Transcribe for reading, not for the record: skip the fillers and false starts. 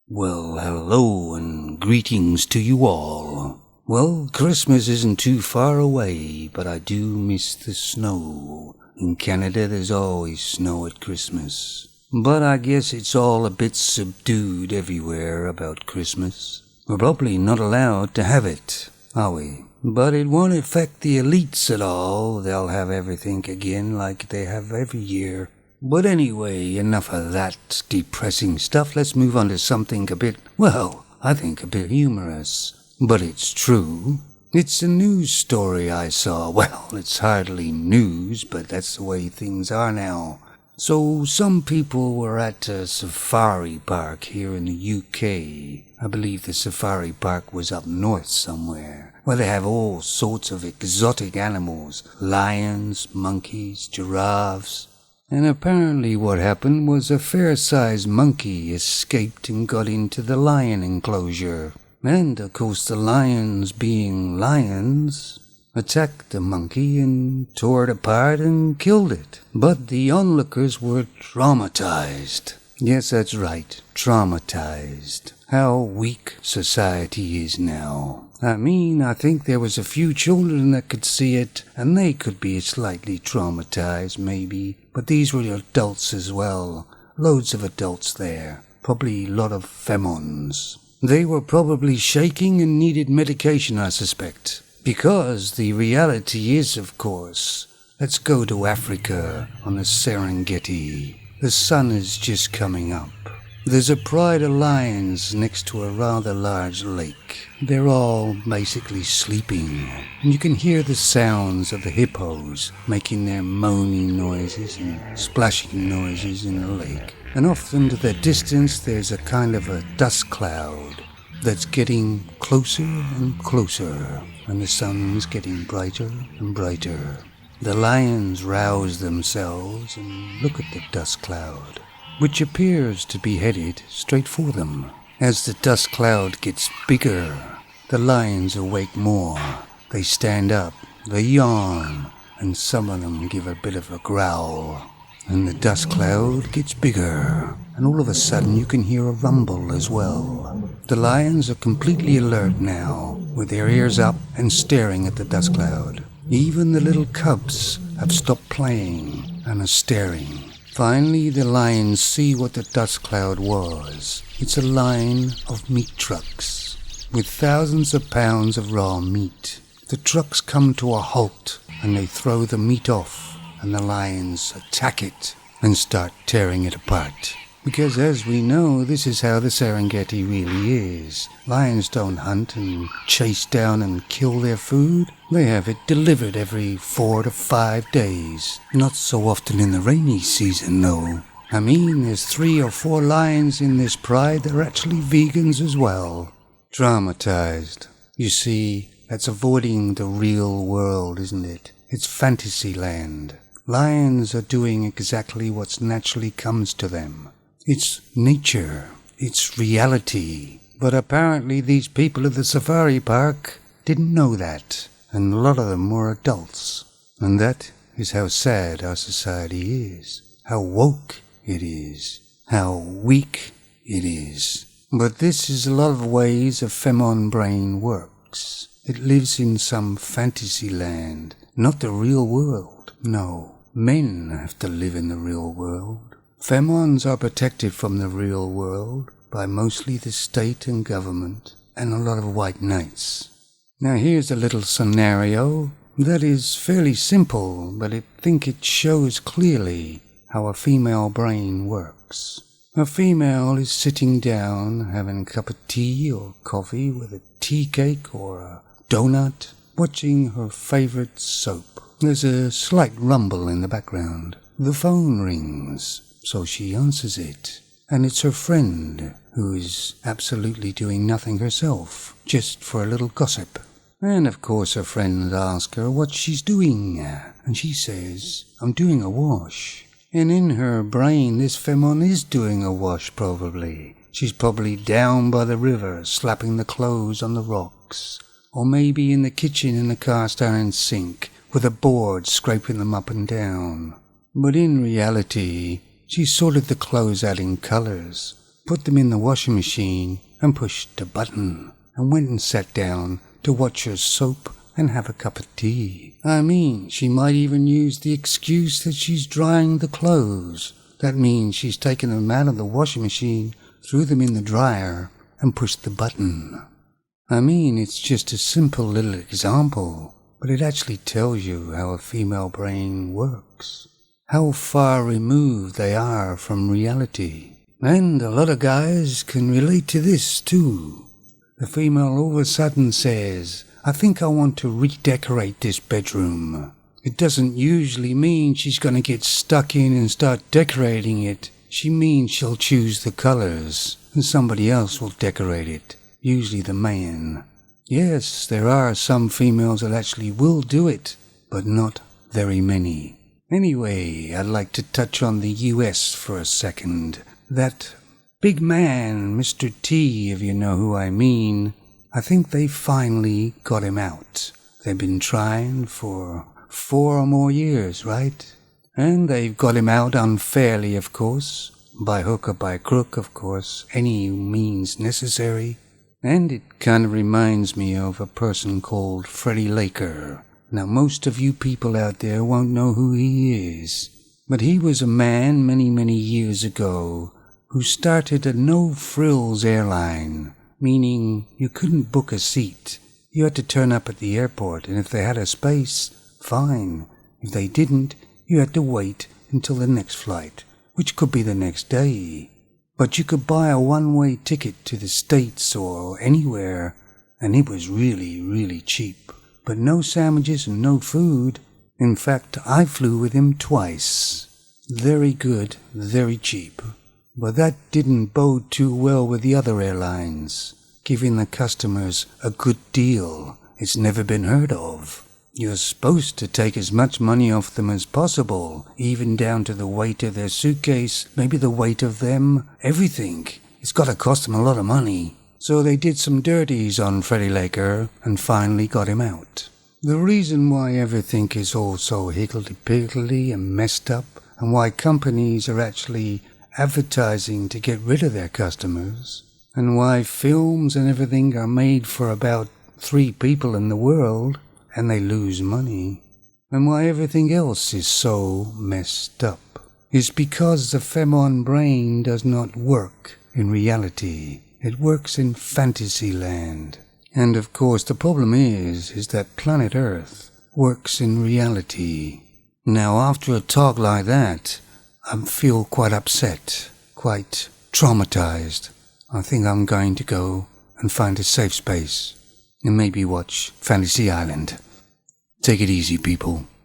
Well, hello and greetings to you all. Well, Christmas isn't too far away, but I do miss the snow. In Canada, there's always snow at Christmas. But I guess it's all a bit subdued everywhere about Christmas. We're probably not allowed to have it, are we? But it won't affect the elites at all. They'll have everything again like they have every year. But anyway, enough of that depressing stuff. Let's move on to something a bit, I think a bit humorous. But it's true. It's a news story I saw. Well, it's hardly news, but that's the way things are now. So some people were at a safari park here in the UK. I believe the safari park was up north somewhere, where they have all sorts of exotic animals. Lions, monkeys, giraffes. And apparently what happened was a fair-sized monkey escaped and got into the lion enclosure. And, of course, the lions, being lions, attacked the monkey and tore it apart and killed it. But the onlookers were traumatized. Yes, that's right, traumatized. How weak society is now. I think there was a few children that could see it, and they could be slightly traumatized, maybe. But these were adults as well. Loads of adults there. Probably a lot of femons. They were probably shaking and needed medication, I suspect. Because the reality is, of course, let's go to Africa on the Serengeti. The sun is just coming up. There's a pride of lions next to a rather large lake. They're all basically sleeping, and you can hear the sounds of the hippos making their moaning noises and splashing noises in the lake. And off into the distance there's a kind of a dust cloud that's getting closer and closer, and the sun's getting brighter and brighter. The lions rouse themselves and look at the dust cloud, which appears to be headed straight for them. As the dust cloud gets bigger, the lions awake more. They stand up, they yawn, and some of them give a bit of a growl. And the dust cloud gets bigger, and all of a sudden you can hear a rumble as well. The lions are completely alert now, with their ears up and staring at the dust cloud. Even the little cubs have stopped playing and are staring. Finally, the lions see what the dust cloud was. It's a line of meat trucks with thousands of pounds of raw meat. The trucks come to a halt and they throw the meat off, and the lions attack it and start tearing it apart. Because as we know, this is how the Serengeti really is. Lions don't hunt and chase down and kill their food. They have it delivered every 4 to 5 days. Not so often in the rainy season, though. There's 3 or 4 lions in this pride that are actually vegans as well. Traumatized. You see, that's avoiding the real world, isn't it? It's fantasy land. Lions are doing exactly what naturally comes to them. It's nature. It's reality. But apparently these people at the safari park didn't know that. And a lot of them were adults. And that is how sad our society is. How woke it is. How weak it is. But this is a lot of ways a femon brain works. It lives in some fantasy land, not the real world. No, men have to live in the real world. Femons are protected from the real world by mostly the state and government and a lot of white knights. Now here's a little scenario that is fairly simple, but I think it shows clearly how a female brain works. A female is sitting down having a cup of tea or coffee with a tea cake or a donut, watching her favorite soap. There's a slight rumble in the background. The phone rings. So she answers it, and it's her friend, who is absolutely doing nothing herself, just for a little gossip. And of course her friend asks her what she's doing, and she says, "I'm doing a wash." And in her brain this femon is doing a wash probably. She's probably down by the river, slapping the clothes on the rocks, or maybe in the kitchen in the cast iron sink, with a board scraping them up and down. But in reality, she sorted the clothes out in colors, put them in the washing machine, and pushed a button, and went and sat down to watch her soap and have a cup of tea. I mean, she might even use the excuse that she's drying the clothes. That means she's taken them out of the washing machine, threw them in the dryer, and pushed the button. I mean, it's just a simple little example, but it actually tells you how a female brain works, how far removed they are from reality. And a lot of guys can relate to this too. The female all of a sudden says, I think I want to redecorate this bedroom. It doesn't usually mean she's going to get stuck in and start decorating it. She means she'll choose the colors, and somebody else will decorate it, usually the man. Yes, there are some females that actually will do it, but not very many. Anyway, I'd like to touch on the US for a second. That big man, Mr. T, if you know who I mean, I think they finally got him out. They've been trying for 4 or more years, right? And they've got him out unfairly, of course. By hook or by crook, of course. Any means necessary. And it kind of reminds me of a person called Freddie Laker. Now, most of you people out there won't know who he is. But he was a man many, many years ago who started a no-frills airline, meaning you couldn't book a seat. You had to turn up at the airport, and if they had a space, fine. If they didn't, you had to wait until the next flight, which could be the next day. But you could buy a one-way ticket to the States or anywhere, and it was really, really cheap. But no sandwiches and no food. In fact, I flew with him twice. Very good, very cheap. But that didn't bode too well with the other airlines. Giving the customers a good deal, it's never been heard of. You're supposed to take as much money off them as possible, even down to the weight of their suitcase, maybe the weight of them, everything. It's got to cost them a lot of money. So they did some dirties on Freddie Laker and finally got him out. The reason why everything is all so higgledy-piggledy and messed up, and why companies are actually advertising to get rid of their customers, and why films and everything are made for about 3 people in the world, and they lose money, and why everything else is so messed up, is because the feminine brain does not work in reality. It works in fantasy land. And of course the problem is that planet Earth works in reality. Now after a talk like that, I feel quite upset, quite traumatized. I think I'm going to go and find a safe space and maybe watch Fantasy Island. Take it easy, people.